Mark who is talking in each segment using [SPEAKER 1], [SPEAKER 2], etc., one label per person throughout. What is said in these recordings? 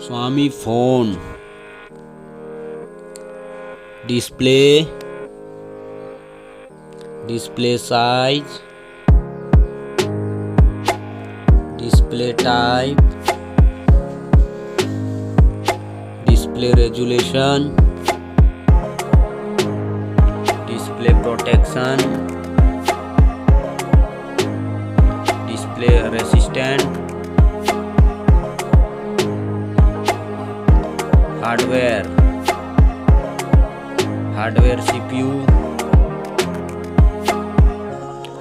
[SPEAKER 1] Xiaomi phone. Display size, display type, display resolution, display protection, display resistant, hardware CPU,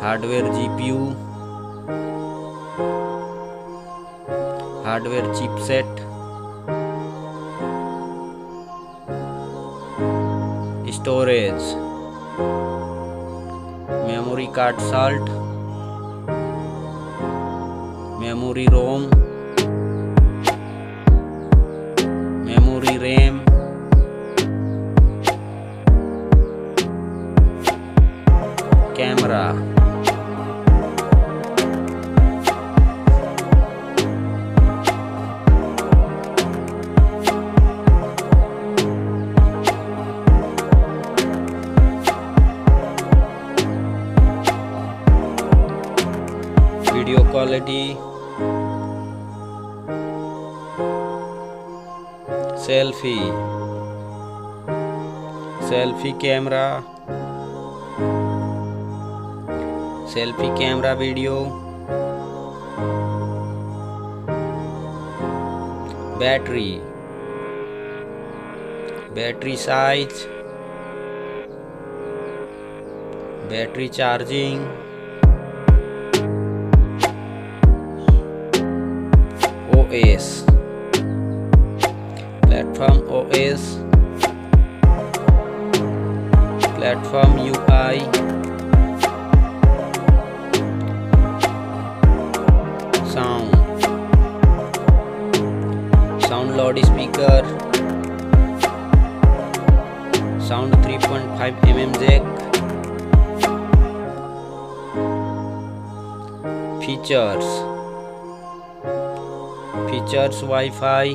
[SPEAKER 1] hardware GPU, hardware chipset, storage, memory card salt, memory ROM, memory RAM, camera, video quality, selfie camera video, battery size, battery charging, OS, platform OS, platform UI, sound loudspeaker, sound 3.5 mm jack, features Wi-Fi,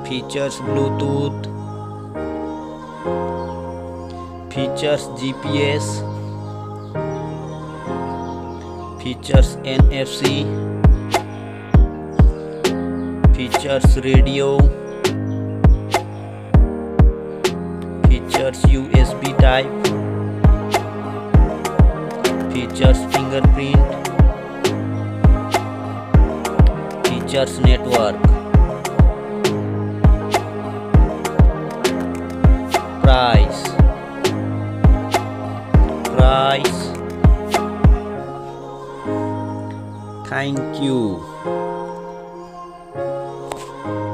[SPEAKER 1] features Bluetooth, features GPS, features NFC, features radio, features USB type, features fingerprint, features network, price. Thank you.